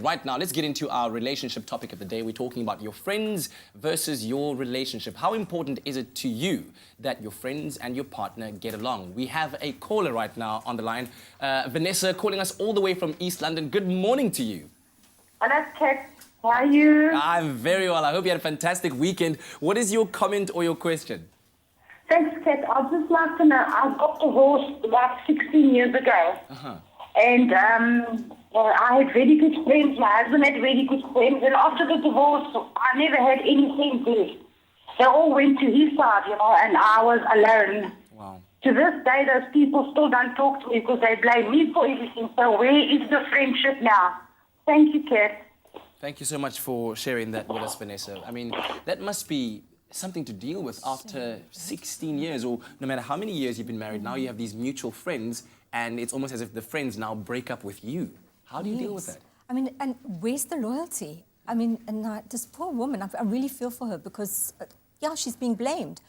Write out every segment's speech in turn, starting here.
Right now, let's get into our relationship topic of the day. We're talking about your friends versus your relationship. How important is it to you that your friends and your partner get along? We have a caller right now on the line. Vanessa calling us all the way from East London. Good morning to you. Hello, Kat. How are you? I'm very well. I hope you had a fantastic weekend. What is your comment or your question? Thanks, Kat. I'd just like to know, I got divorced about 16 years ago. And I had very good friends. My husband had very good friends. And after the divorce, I never had any friends left. They all went to his side, and I was alone. Wow. To this day, those people still don't talk to me because they blame me for everything. So where is the friendship now? Thank you, Kat. Thank you so much for sharing that with us, Vanessa. I mean, that must be something to deal with after 16 years, or no matter how many years you've been married. Now you have these mutual friends, and it's almost as if the friends now break up with you. How do you deal with that? I mean, and where's the loyalty? I mean, and this poor woman, I really feel for her because, yeah, she's being blamed.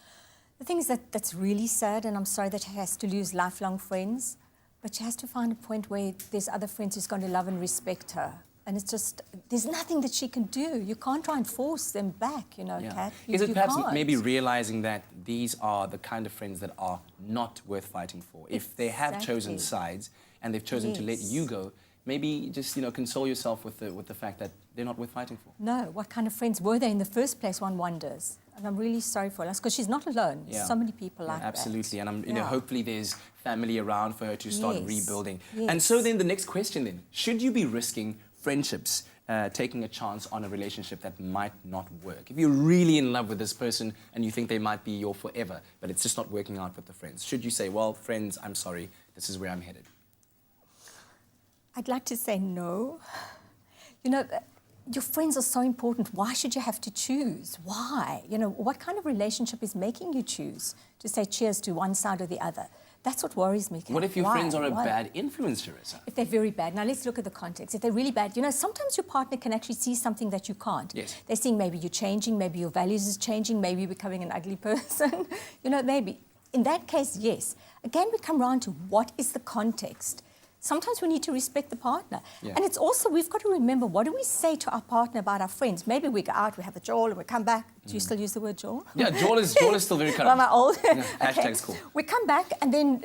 The thing is that's really sad, and I'm sorry that she has to lose lifelong friends, but she has to find a point where there's other friends who's going to love and respect her. And it's just, there's nothing that she can do. You can't try and force them back, Kat. Is it perhaps can't. maybe realizing that these are the kind of friends that are not worth fighting for? If they have chosen sides and they've chosen to let you go, maybe just, console yourself with the fact that they're not worth fighting for. No, what kind of friends were they in the first place, one wonders. And I'm really sorry for her, because she's not alone. Yeah. So many people like that. Absolutely, and hopefully there's family around for her to start rebuilding. Yes. And so then the next question then, should you be risking friendships, taking a chance on a relationship that might not work? If you're really in love with this person and you think they might be your forever, but it's just not working out with the friends, should you say, well, friends, I'm sorry, this is where I'm headed? I'd like to say no. Your friends are so important. Why should you have to choose? Why? What kind of relationship is making you choose to say cheers to one side or the other? That's what worries me, Kat. What if your friends are a bad influence, Charissa? If they're very bad. Now, let's look at the context. If they're really bad, sometimes your partner can actually see something that you can't. Yes. They're seeing maybe you're changing, maybe your values is changing, maybe you're becoming an ugly person. Maybe. In that case, yes. Again, we come round to what is the context. Sometimes we need to respect the partner. Yeah. And it's also, we've got to remember, what do we say to our partner about our friends? Maybe we go out, we have a jaw, and we come back. Do you still use the word jaw? Yeah, jaw is still very current. Am I old? Yeah, hashtag's cool. We come back and then,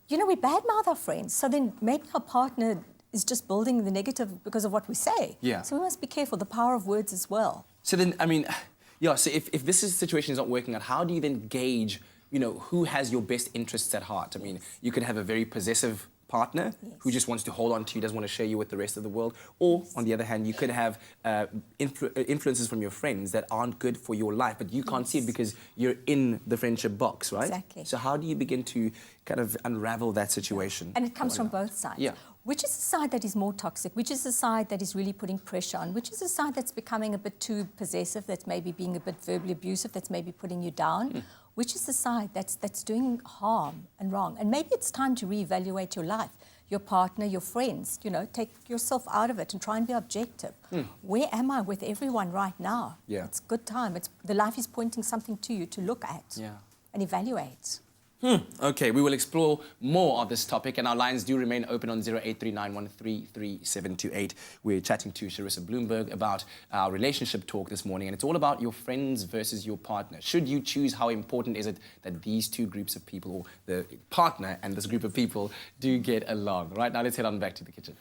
we badmouth our friends. So then maybe our partner is just building the negative because of what we say. Yeah. So we must be careful, the power of words as well. So then, so if this situation is not working out, how do you then gauge, who has your best interests at heart? I mean, you could have a very possessive partner who just wants to hold on to you, doesn't want to share you with the rest of the world. Or, on the other hand, you could have influences from your friends that aren't good for your life, but you can't see it because you're in the friendship box, right? Exactly. So how do you begin to kind of unravel that situation? And it comes from both sides. Yeah. Which is the side that is more toxic? Which is the side that is really putting pressure on? Which is the side that's becoming a bit too possessive, that's maybe being a bit verbally abusive, that's maybe putting you down? Which is the side that's doing harm and wrong? And maybe it's time to reevaluate your life, your partner, your friends. Take yourself out of it and try and be objective. Where am I with everyone right now? Yeah. It's a good time. The life is pointing something to you to look at and evaluate. Okay, we will explore more of this topic, and our lines do remain open on 0839133728. We're chatting to Charissa Bloomberg about our relationship talk this morning, and it's all about your friends versus your partner. Should you choose, how important is it that these two groups of people, or the partner and this group of people, do get along? Right now, let's head on back to the kitchen.